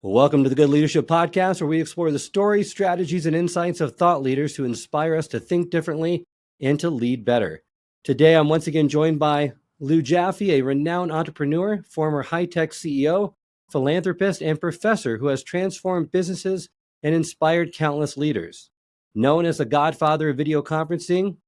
Welcome to the Good Leadership Podcast, where we explore the stories, strategies, and insights of thought leaders who inspire us to think differently and to lead better. Today, I'm once again joined by Lew Jaffe, a renowned entrepreneur, former high-tech CEO, philanthropist, and professor who has transformed businesses and inspired countless leaders. Known as the Godfather of Video Conferencing,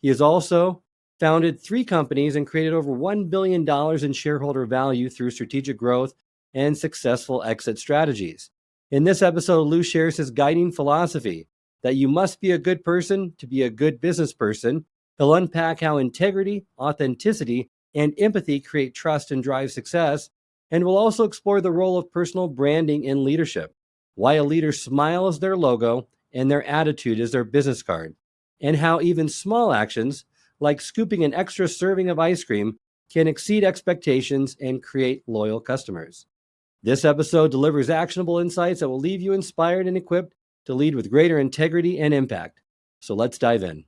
he has also founded 3 companies and created over $1 billion in shareholder value through strategic growth and successful exit strategies. In this episode, Lew shares his guiding philosophy that you must be a good person to be a good business person. He'll unpack how integrity, authenticity, and empathy create trust and drive success. And we'll also explore the role of personal branding in leadership, why a leader's smile is their logo and their attitude is their business card, and how even small actions like scooping an extra serving of ice cream can exceed expectations and create loyal customers. This episode delivers actionable insights that will leave you inspired and equipped to lead with greater integrity and impact. So let's dive in.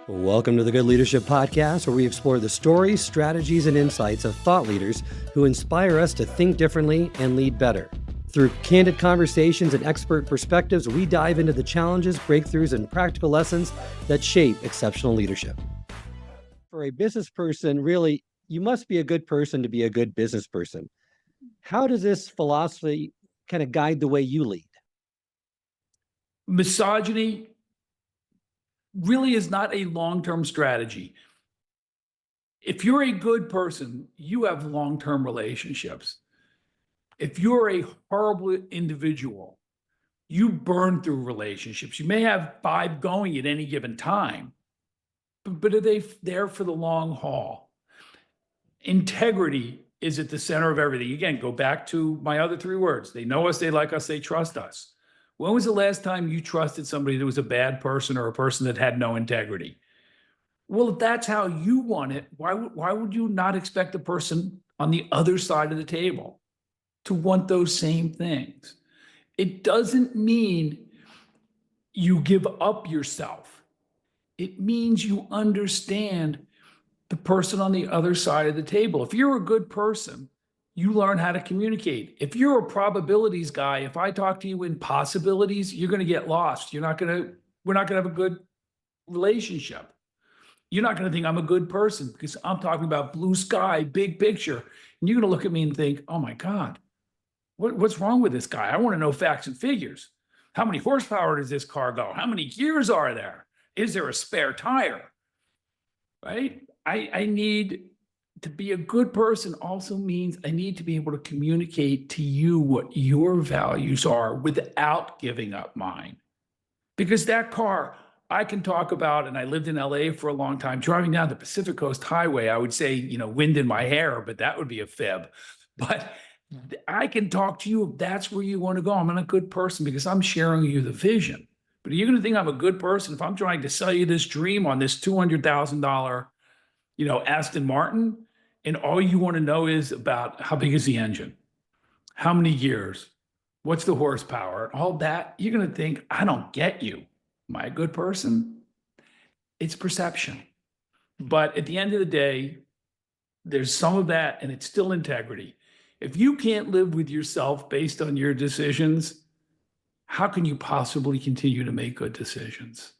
Welcome to the Good Leadership Podcast, where we explore the stories, strategies, and insights of thought leaders who inspire us to think differently and lead better. Through candid conversations and expert perspectives, we dive into the challenges, breakthroughs, and practical lessons that shape exceptional leadership. For a business person, really, you must be a good person to be a good business person. How does this philosophy kind of guide the way you lead? Misogyny really is not a long-term strategy. If you're a good person, you have long-term relationships. If you're a horrible individual, you burn through relationships. You may have 5 going at any given time, but are they there for the long haul? Integrity is at the center of everything. Again, go back to my other 3 words. They know us, they like us, they trust us. When was the last time you trusted somebody that was a bad person or a person that had no integrity? Well, if that's how you want it, why would you not expect the person on the other side of the table to want those same things? It doesn't mean you give up yourself. It means you understand the person on the other side of the table. If you're a good person, you learn how to communicate. If you're a probabilities guy, if I talk to you in possibilities, you're going to get lost. We're not going to have a good relationship. You're not going to think I'm a good person because I'm talking about blue sky, big picture. And you're going to look at me and think, oh my God, what's wrong with this guy? I want to know facts and figures. How many horsepower does this car go? How many gears are there? Is there a spare tire? Right? I need to be a good person also means I need to be able to communicate to you what your values are without giving up mine. Because that car I can talk about, and I lived in LA for a long time, driving down the Pacific Coast Highway, I would say, wind in my hair, but that would be a fib. But I can talk to you if that's where you want to go. I'm a good person because I'm sharing you the vision. But are you going to think I'm a good person if I'm trying to sell you this dream on this $200,000 Aston Martin, and all you want to know is about how big is the engine, how many gears, what's the horsepower, all that, you're going to think, I don't get you. Am I a good person? It's perception. But at the end of the day, there's some of that, and it's still integrity. If you can't live with yourself based on your decisions, how can you possibly continue to make good decisions?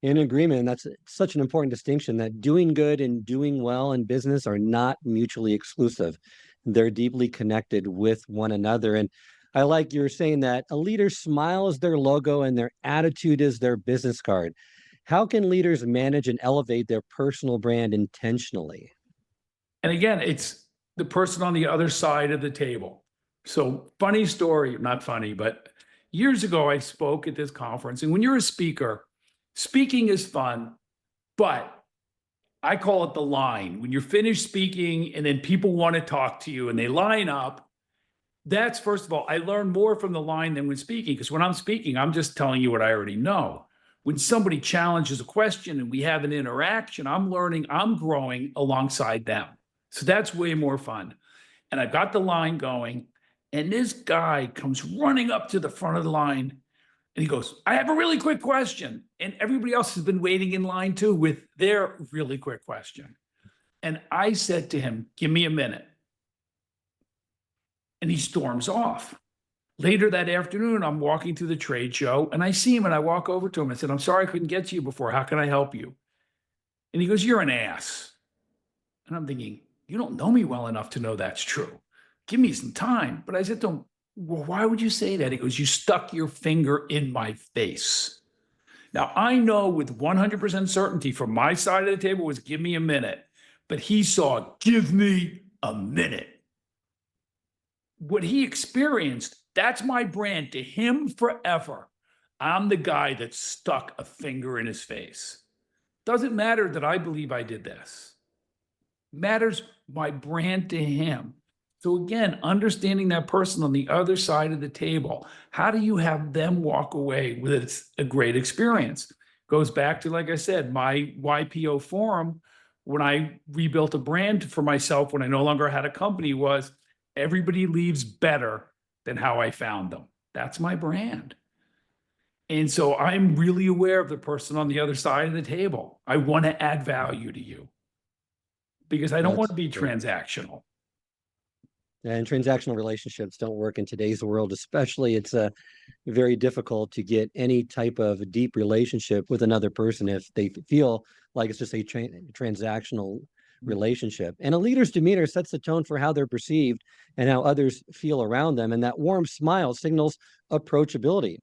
In agreement, and that's such an important distinction that doing good and doing well in business are not mutually exclusive. They're deeply connected with one another. And I like you're saying that a leader's smile is their logo and their attitude is their business card. How can leaders manage and elevate their personal brand intentionally? And again, it's the person on the other side of the table. So funny story, not funny, but years ago I spoke at this conference. And when you're a speaker, speaking is fun, but I call it the line. When you're finished speaking and then people want to talk to you and they line up, that's, first of all, I learn more from the line than when speaking, because when I'm speaking, I'm just telling you what I already know. When somebody challenges a question and we have an interaction, I'm learning, I'm growing alongside them. So that's way more fun. And I've got the line going, and this guy comes running up to the front of the line and he goes, I have a really quick question. And everybody else has been waiting in line too with their really quick question. And I said to him, give me a minute. and he storms off. Later that afternoon, I'm walking through the trade show and I see him and I walk over to him. I said, I'm sorry I couldn't get to you before. How can I help you? And he goes, you're an ass. And I'm thinking, you don't know me well enough to know that's true. Give me some time. But I said to him, well, why would you say that? He goes, you stuck your finger in my face. Now, I know with 100% certainty from my side of the table was give me a minute. But he saw, give me a minute. What he experienced, that's my brand to him forever. I'm the guy that stuck a finger in his face. Doesn't matter that I believe I did this. Matters my brand to him. So again, understanding that person on the other side of the table, how do you have them walk away with a great experience? Goes back to, like I said, my YPO forum, when I rebuilt a brand for myself, when I no longer had a company, was everybody leaves better than how I found them. That's my brand. And so I'm really aware of the person on the other side of the table. I want to add value to you because I don't want to be transactional. And transactional relationships don't work in today's world, especially. It's very difficult to get any type of deep relationship with another person if they feel like it's just a transactional relationship. And a leader's demeanor sets the tone for how they're perceived and how others feel around them. And that warm smile signals approachability,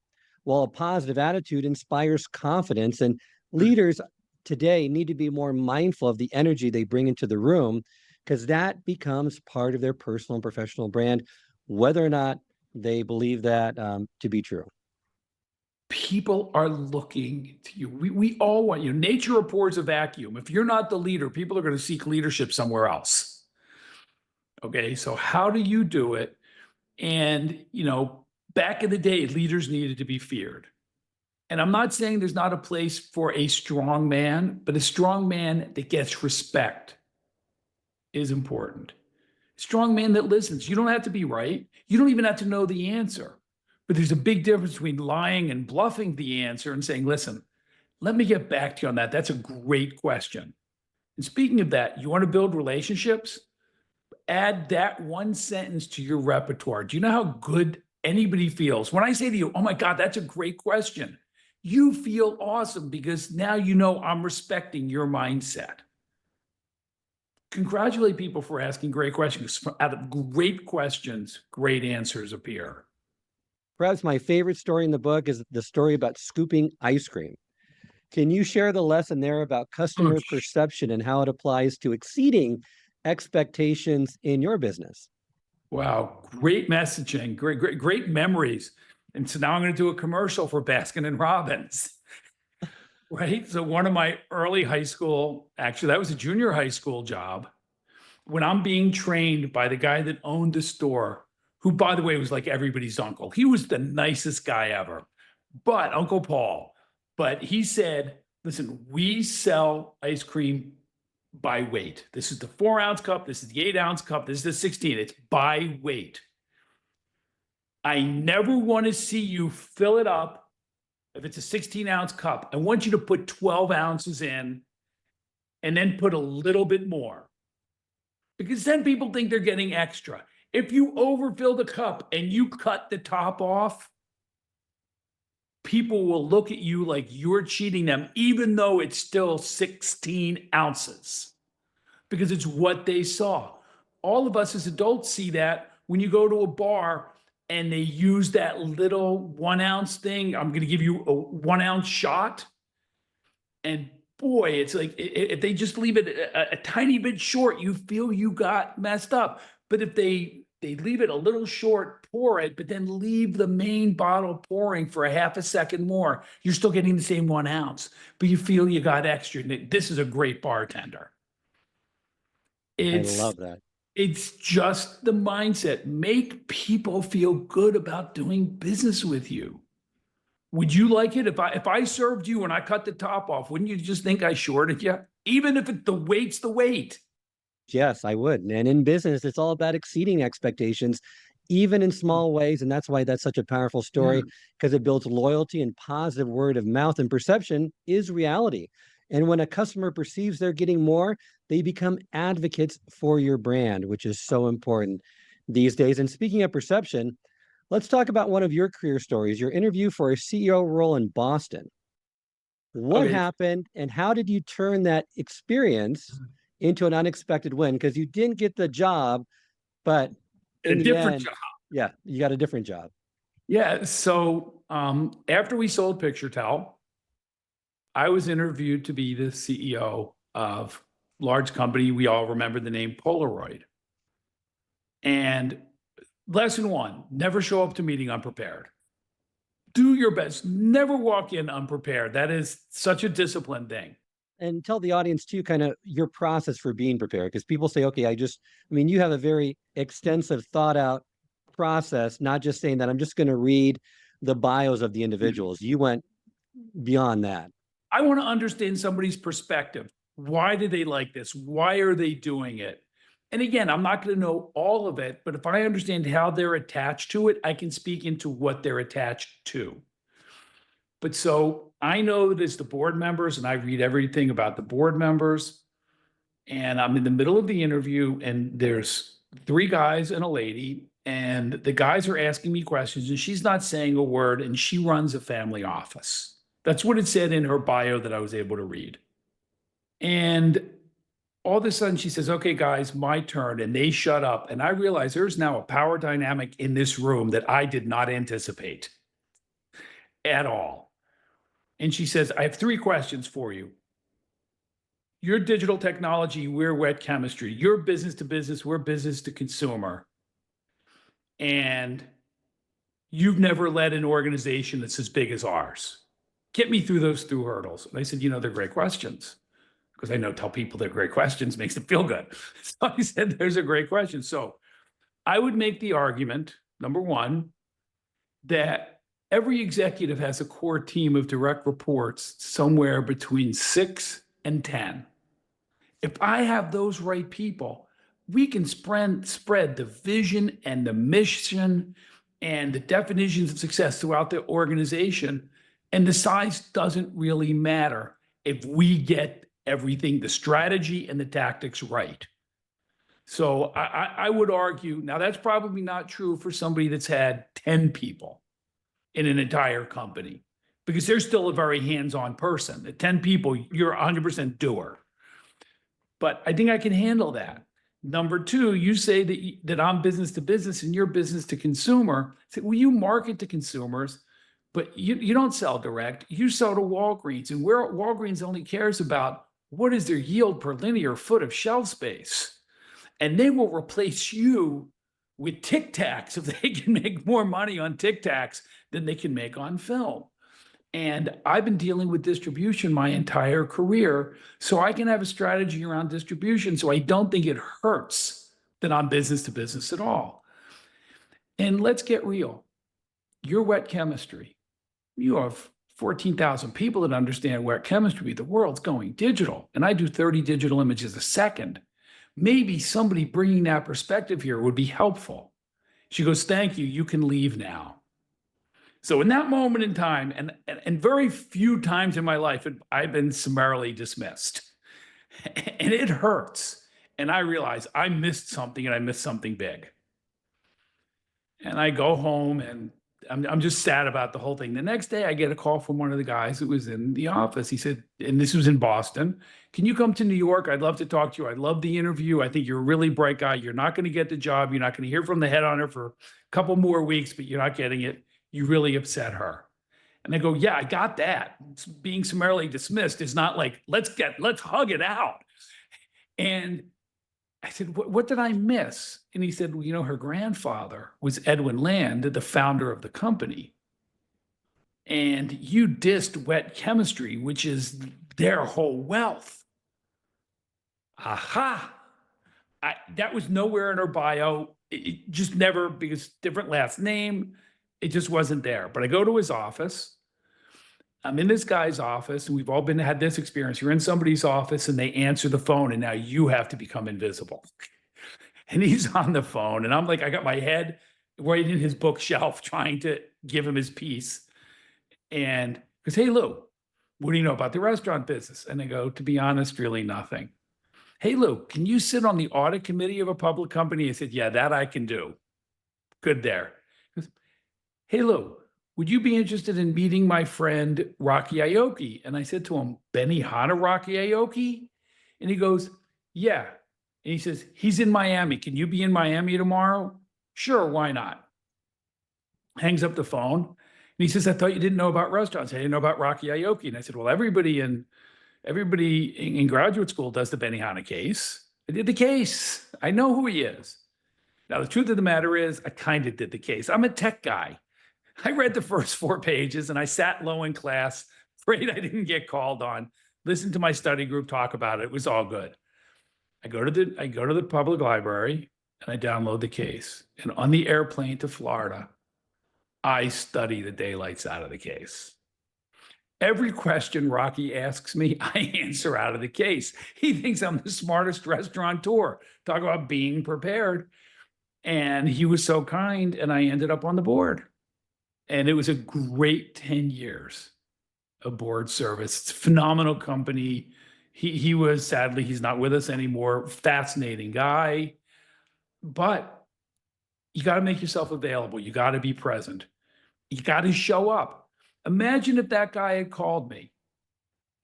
while a positive attitude inspires confidence. And leaders today need to be more mindful of the energy they bring into the room, because that becomes part of their personal and professional brand, whether or not they believe that to be true. People are looking to you. We all want you. Nature abhors a vacuum. If you're not the leader, people are going to seek leadership somewhere else. Okay, so how do you do it? And, back in the day, leaders needed to be feared. And I'm not saying there's not a place for a strong man, but a strong man that gets respect is important. Strong man that listens. You don't have to be right. You don't even have to know the answer. But there's a big difference between lying and bluffing the answer and saying, listen, let me get back to you on that. That's a great question. And speaking of that, you want to build relationships? Add that one sentence to your repertoire. Do you know how good anybody feels? When I say to you, oh my God, that's a great question. You feel awesome because now you know I'm respecting your mindset. Congratulate people for asking great questions. Out of great questions, great answers appear. Perhaps my favorite story in the book is the story about scooping ice cream. Can you share the lesson there about customer perception and how it applies to exceeding expectations in your business? Wow, great messaging, great memories. And so now I'm going to do a commercial for Baskin and Robbins. Right? So one of my early high school, actually, that was a junior high school job, when I'm being trained by the guy that owned the store, who, by the way, was like everybody's uncle. He was the nicest guy ever, but Uncle Paul. But he said, listen, we sell ice cream by weight. This is the 4-ounce cup. This is the 8-ounce cup. This is the 16. It's by weight. I never want to see you fill it up. If it's a 16-ounce cup, I want you to put 12 ounces in and then put a little bit more. Because then people think they're getting extra. If you overfill the cup and you cut the top off, people will look at you like you're cheating them, even though it's still 16 ounces. Because it's what they saw. All of us as adults see that when you go to a bar and they use that little 1-ounce thing. I'm going to give you a 1-ounce shot. And boy, it's like, if they just leave it a tiny bit short, you feel you got messed up. But if they leave it a little short, pour it, but then leave the main bottle pouring for a half a second more, you're still getting the same 1 ounce, but you feel you got extra. This is a great bartender. I love that. It's just the mindset. Make people feel good about doing business with you. Would you like it if I served you and I cut the top off? Wouldn't you just think I shorted you? Even if the weight's the weight. Yes, I would. And in business, it's all about exceeding expectations, even in small ways. And that's why that's such a powerful story, because it builds loyalty and positive word of mouth, and perception is reality. And when a customer perceives they're getting more, they become advocates for your brand, which is so important. these days. And speaking of perception, let's talk about one of your career stories, your interview for a CEO role in Boston. What Okay. happened and how did you turn that experience into an unexpected win? Because you didn't get the job, but A in the different end, job. yeah, you got a different job. Yeah. So after we sold PictureTel, I was interviewed to be the CEO of large company. We all remember the name Polaroid. And lesson one, never show up to meeting unprepared. Do your best. Never walk in unprepared. That is such a disciplined thing. And tell the audience too, kind of your process for being prepared. Because people say, okay, I mean, you have a very extensive thought out process, not just saying that I'm just going to read the bios of the individuals. You went beyond that. I want to understand somebody's perspective. Why do they like this? Why are they doing it? And again, I'm not going to know all of it, but if I understand how they're attached to it, I can speak into what they're attached to. But so I know that it's the board members, and I read everything about the board members. And I'm in the middle of the interview, and there's three guys and a lady, and the guys are asking me questions, and she's not saying a word, and she runs a family office. That's what it said in her bio that I was able to read. And all of a sudden she says, okay, guys, my turn. And they shut up. And I realize there's now a power dynamic in this room that I did not anticipate at all. And she says, I have three questions for you. You're digital technology, we're wet chemistry. You're business to business, we're business to consumer. And you've never led an organization that's as big as ours. Get me through those two hurdles. And I said, they're great questions. Because I know tell people they're great questions makes them feel good. So I said, there's a great question. So I would make the argument, number one, that every executive has a core team of direct reports somewhere between 6 and 10. If I have those right people, we can spread the vision and the mission and the definitions of success throughout the organization. And the size doesn't really matter if we get everything, the strategy and the tactics right. So I would argue, now that's probably not true for somebody that's had 10 people in an entire company, because they're still a very hands-on person. At 10 people, you're 100% doer. But I think I can handle that. Number two, you say that I'm business to business and you're business to consumer. I say, well, you market to consumers, but you don't sell direct. You sell to Walgreens, and where Walgreens only cares about what is their yield per linear foot of shelf space. And they will replace you with Tic Tacs if they can make more money on Tic Tacs than they can make on film. And I've been dealing with distribution my entire career, so I can have a strategy around distribution so I don't think it hurts that I'm business to business at all. And let's get real. You're wet chemistry. You have 14,000 people that understand wet chemistry. The world's going digital, and I do 30 digital images a second. Maybe somebody bringing that perspective here would be helpful. She goes, thank you, you can leave now. So in that moment in time, and very few times in my life, I've been summarily dismissed. And it hurts. And I realize I missed something, and I missed something big. And I go home, and I'm just sad about the whole thing. The next day, I get a call from one of the guys that was in the office. He said, and this was in Boston, can you come to New York? I'd love to talk to you. I love the interview. I think you're a really bright guy. You're not going to get the job. You're not going to hear from the headhunter for a couple more weeks, but you're not getting it. You really upset her. And I go, yeah, I got that. Being summarily dismissed is not like, let's hug it out. And I said, what did I miss? And he said, well, her grandfather was Edwin Land, the founder of the company. And you dissed wet chemistry, which is their whole wealth. Aha. That was nowhere in her bio. It just never, because different last name, it just wasn't there. But I go to his office. I'm in this guy's office, and we've all had this experience. You're in somebody's office and they answer the phone, and now you have to become invisible. And he's on the phone, and I'm like, I got my head right in his bookshelf trying to give him his piece. And goes, hey, Lou, what do you know about the restaurant business? And I go, to be honest, really nothing. "Hey, Lou, can you sit on the audit committee of a public company?" I said, "Yeah, that I can do." Good there. He goes, "Hey, Lou, would you be interested in meeting my friend Rocky Aoki?" And I said to him, "Benihana Rocky Aoki?" And he goes, "Yeah." And he says, "He's in Miami. Can you be in Miami tomorrow?" "Sure, why not?" Hangs up the phone. And he says, "I thought you didn't know about restaurants. I didn't know about Rocky Aoki." And I said, "Well, everybody in graduate school does the Benihana case. I did the case. I know who he is." Now, the truth of the matter is, I kind of did the case. I'm a tech guy. I read the first 4 pages and I sat low in class, afraid I didn't get called on, listened to my study group talk about it. It was all good. I go to the public library and I download the case. And on the airplane to Florida, I study the daylights out of the case. Every question Rocky asks me, I answer out of the case. He thinks I'm the smartest restaurateur. Talk about being prepared. And he was so kind, and I ended up on the board. And it was a great 10 years of board service. It's a phenomenal company. He was, sadly, he's not with us anymore. Fascinating guy. But you got to make yourself available. You got to be present. You got to show up. Imagine if that guy had called me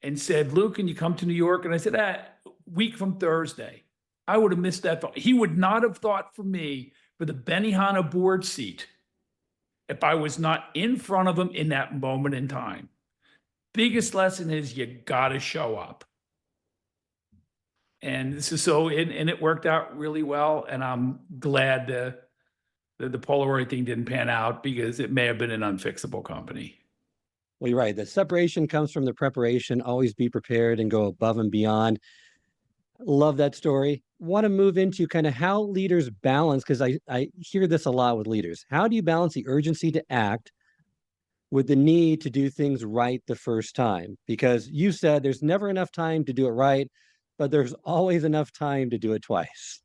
and said, "Luke, can you come to New York?" And I said, week from Thursday. I would have missed that. He would not have thought for me for the Benihana board seat if I was not in front of him in that moment in time. Biggest lesson is you got to show up. And this is and it worked out really well. And I'm glad the Polaroid thing didn't pan out because it may have been an unfixable company. Well, you're right. The separation comes from the preparation. Always be prepared and go above and beyond. Love that story. Want to move into kind of how leaders balance, because I hear this a lot with leaders. How do you balance the urgency to act with the need to do things right the first time? Because you said there's never enough time to do it right, but there's always enough time to do it twice.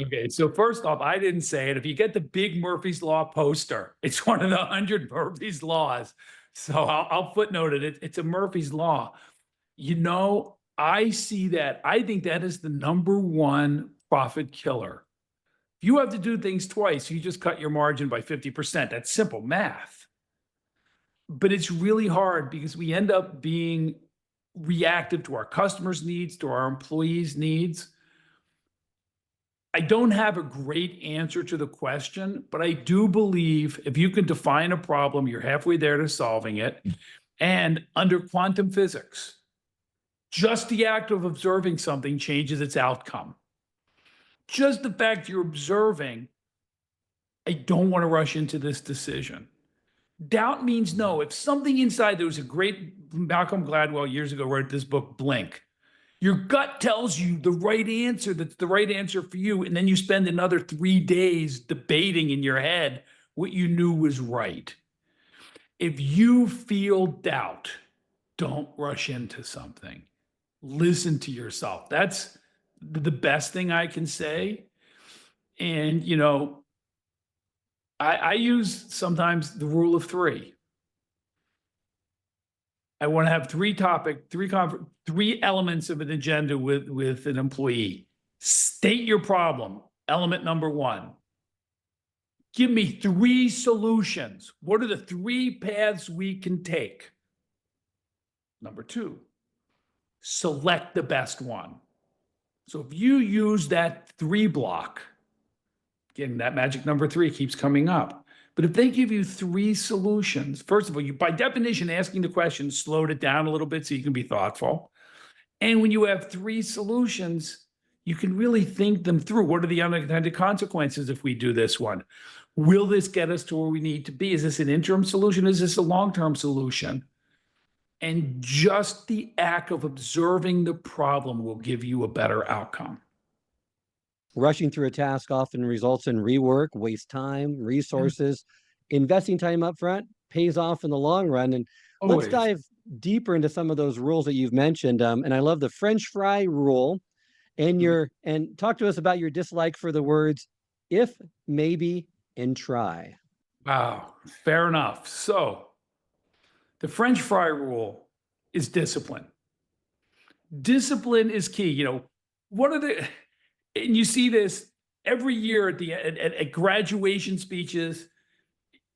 Okay, so first off, I didn't say it. If you get the big Murphy's Law poster, it's one of the 100 Murphy's Laws. So I'll footnote it. It's a Murphy's Law. I see that. I think that is the number one profit killer. If you have to do things twice, you just cut your margin by 50%. That's simple math. But it's really hard because we end up being reactive to our customers' needs, to our employees' needs. I don't have a great answer to the question, but I do believe if you can define a problem, you're halfway there to solving it. And under quantum physics, just the act of observing something changes its outcome. Just the fact you're observing, I don't want to rush into this decision. Doubt means no. If something inside, there was a great Malcolm Gladwell years ago wrote this book, Blink. Your gut tells you the right answer, that's the right answer for you. And then you spend another 3 days debating in your head what you knew was right. If you feel doubt, don't rush into something. Listen to yourself. That's the best thing I can say. And, I use sometimes the rule of three. I want to have three elements of an agenda with an employee. State your problem, element number one. Give me 3 solutions. What are the 3 paths we can take? Number 2, select the best one. So if you use that 3 block, again, that magic number 3 keeps coming up. But if they give you 3 solutions, first of all, you by definition asking the question slowed it down a little bit so you can be thoughtful. And when you have 3 solutions, you can really think them through. What are the unintended consequences if we do this one? Will this get us to where we need to be? Is this an interim solution? Is this a long-term solution? And just the act of observing the problem will give you a better outcome. Rushing through a task often results in rework, waste time, resources. Investing time up front pays off in the long run. And let's dive deeper into some of those rules that you've mentioned. And I love the French fry rule. And talk to us about your dislike for the words if, maybe, and try. Wow, fair enough. So the French fry rule is discipline. Discipline is key. one of the, and you see this every year at graduation speeches.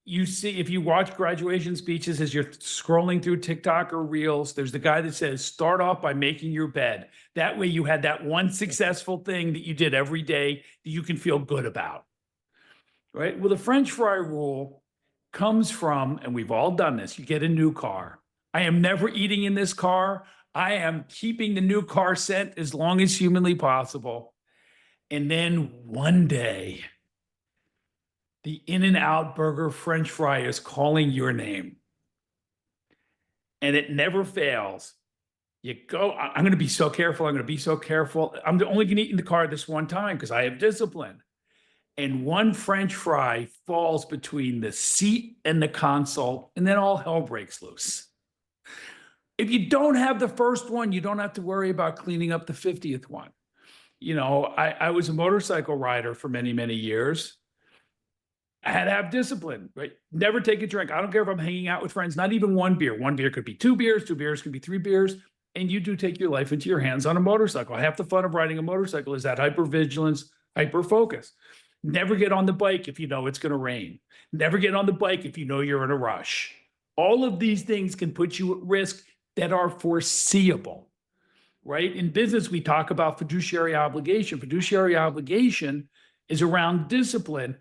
You see, if you watch graduation speeches as you're scrolling through TikTok or Reels, there's the guy that says, start off by making your bed. That way you had that one successful thing that you did every day that you can feel good about, right? Well, the French fry rule comes from, and we've all done this, you get a new car. I am never eating in this car. I am keeping the new car scent as long as humanly possible. And then one day, the In-N-Out burger French fry is calling your name. And it never fails. You go, I'm going to be so careful. I'm going to be so careful. I'm only going to eat in the car this one time because I have discipline. And one French fry falls between the seat and the console, and then all hell breaks loose. If you don't have the first one, you don't have to worry about cleaning up the 50th one. You know, I was a motorcycle rider for many, many years. I had to have discipline, right? Never take a drink. I don't care if I'm hanging out with friends, not even one beer. One beer could be two beers could be three beers. And you do take your life into your hands on a motorcycle. Half the fun of riding a motorcycle is that hypervigilance, hyperfocus. Never get on the bike if you know it's going to rain. Never get on the bike if you know you're in a rush. All of these things can put you at risk that are foreseeable, right? In business, we talk about fiduciary obligation. Fiduciary obligation is around discipline.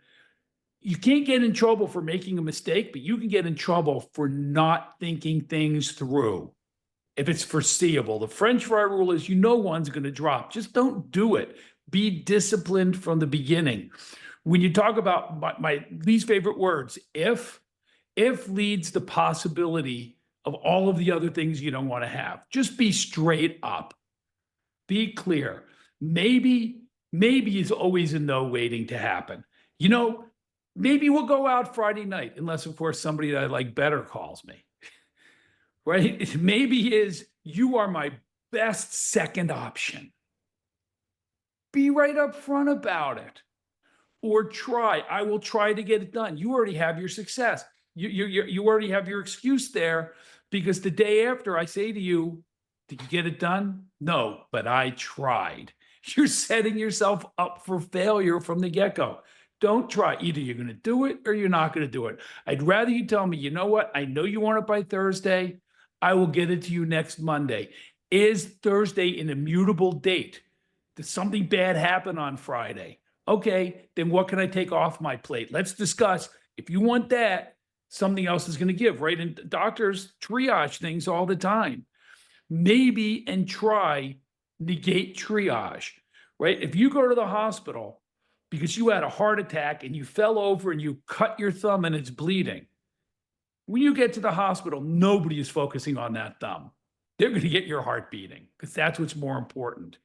You can't get in trouble for making a mistake, but you can get in trouble for not thinking things through if it's foreseeable. The French fry rule is, you know, one's going to drop. Just don't do it. Be disciplined from the beginning. When you talk about my least favorite words, if leads the possibility of all of the other things you don't want to have. Just be straight up. Be clear. Maybe is always a no waiting to happen. You know, maybe we'll go out Friday night, unless, of course, somebody that I like better calls me. Right? Maybe is, you are my best second option. Be right up front about it. Or try. I will try to get it done. You already have your success. You already have your excuse there, because the day after I say to you, did you get it done? No, but I tried. You're setting yourself up for failure from the get-go. Don't try. Either you're going to do it or you're not going to do it. I'd rather you tell me, you know what? I know you want it by Thursday. I will get it to you next Monday. Is Thursday an immutable date? Did something bad happen on Friday? Okay, then what can I take off my plate? Let's discuss. If you want that, something else is going to give, right? And doctors triage things all the time. Maybe and try negate triage, right? If you go to the hospital because you had a heart attack and you fell over and you cut your thumb and it's bleeding, when you get to the hospital, nobody is focusing on that thumb. They're going to get your heart beating because that's what's more important.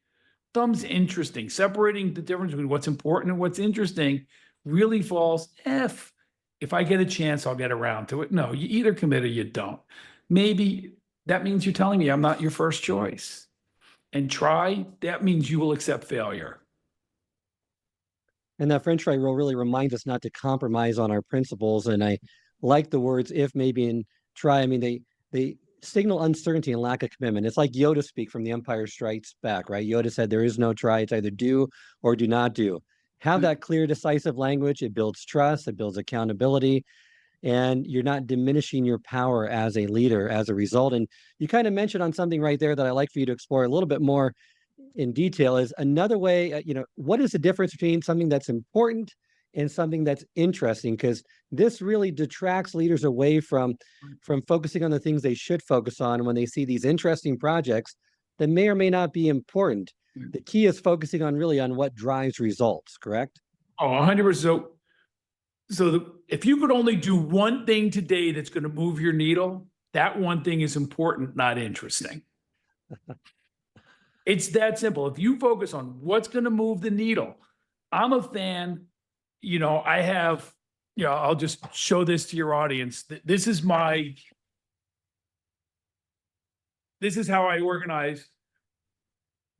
Thumb's interesting. Separating the difference between what's important and what's interesting really falls, if I get a chance, I'll get around to it. No, you either commit or you don't. Maybe that means you're telling me I'm not your first choice. And try, that means you will accept failure. And that French fry rule really reminds us not to compromise on our principles. And I like the words if, maybe, and try. I mean, they signal uncertainty and lack of commitment. It's like Yoda speak from The Empire Strikes Back, right? Yoda said, there is no try. It's either do or do not do. Have that clear, decisive language. It builds trust. It builds accountability. And you're not diminishing your power as a leader as a result. And you kind of mentioned on something right there that I'd like for you to explore a little bit more in detail is another way, what is the difference between something that's important and something that's interesting? Because this really detracts leaders away from focusing on the things they should focus on when they see these interesting projects that may or may not be important. The key is focusing on what drives results, correct? Oh, 100%. So if you could only do one thing today that's going to move your needle, that one thing is important, not interesting. It's that simple. If you focus on what's going to move the needle, I'm a fan. I have, I'll just show this to your audience. This is how I organize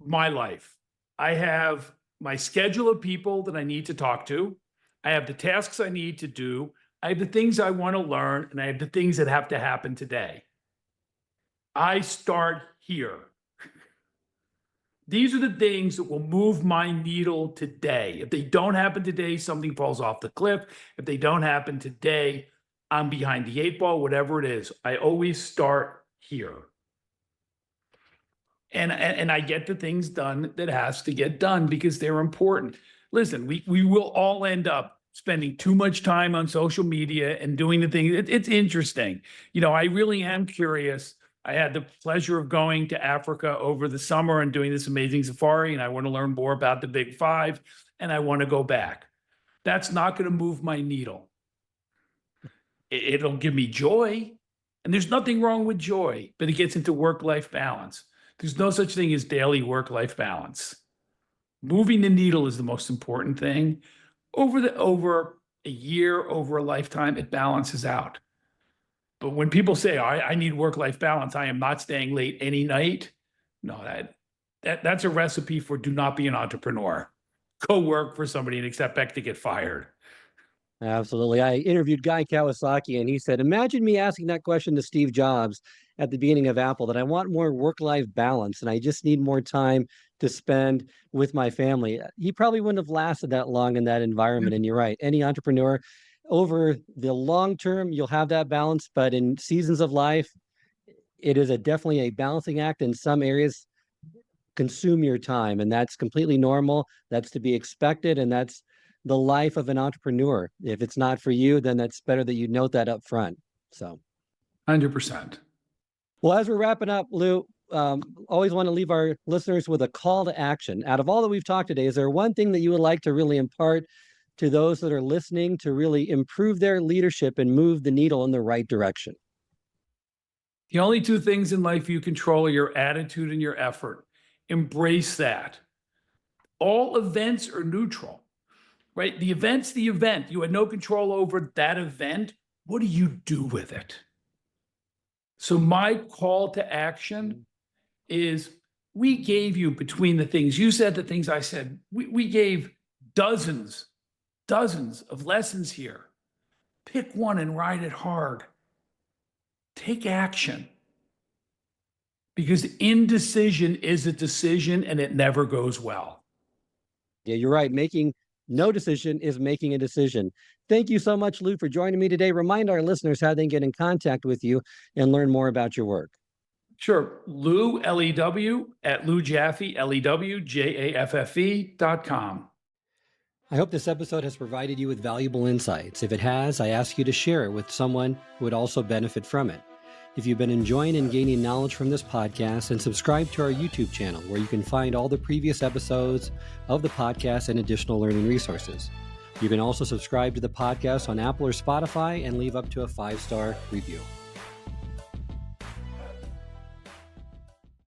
my life. I have my schedule of people that I need to talk to. I have the tasks I need to do. I have the things I want to learn, and I have the things that have to happen today. I start here. These are the things that will move my needle today. If they don't happen today, something falls off the cliff. If they don't happen today, I'm behind the eight ball, whatever it is. I always start here. And I get the things done that has to get done because they're important. Listen, we will all end up spending too much time on social media and doing the things. It's interesting. I really am curious. I had the pleasure of going to Africa over the summer and doing this amazing safari, and I want to learn more about the Big Five, and I want to go back. That's not going to move my needle. It'll give me joy, and there's nothing wrong with joy, but it gets into work-life balance. There's no such thing as daily work-life balance. Moving the needle is the most important thing. Over a year, over a lifetime, it balances out. But when people say, I need work-life balance, I am not staying late any night. No, that's a recipe for do not be an entrepreneur. Go work for somebody and expect to get fired. Absolutely. I interviewed Guy Kawasaki, and he said, imagine me asking that question to Steve Jobs at the beginning of Apple, that I want more work-life balance and I just need more time to spend with my family. He probably wouldn't have lasted that long in that environment. And you're right. Any entrepreneur, over the long term, you'll have that balance, but in seasons of life, it is definitely a balancing act. In some areas, consume your time, and that's completely normal. That's to be expected, and that's the life of an entrepreneur. If it's not for you, then that's better that you note that up front. So 100%. Well, as we're wrapping up, Lew, always want to leave our listeners with a call to action. Out of all that we've talked today, is there one thing that you would like to really impart to those that are listening to really improve their leadership and move the needle in the right direction? The only two things in life you control are your attitude and your effort. Embrace that. All events are neutral, right? The event's the event. You had no control over that event. What do you do with it? So my call to action is, we gave you, between the things you said, the things I said, we gave dozens of lessons here. Pick one and ride it hard. Take action. Because indecision is a decision and it never goes well. Yeah, you're right. Making no decision is making a decision. Thank you so much, Lew, for joining me today. Remind our listeners how they can get in contact with you and learn more about your work. Sure. Lew, L-E-W, at Lew Jaffe, LEWJAFFE.com. I hope this episode has provided you with valuable insights. If it has, I ask you to share it with someone who would also benefit from it. If you've been enjoying and gaining knowledge from this podcast, then subscribe to our YouTube channel, where you can find all the previous episodes of the podcast and additional learning resources. You can also subscribe to the podcast on Apple or Spotify and leave up to a 5-star review.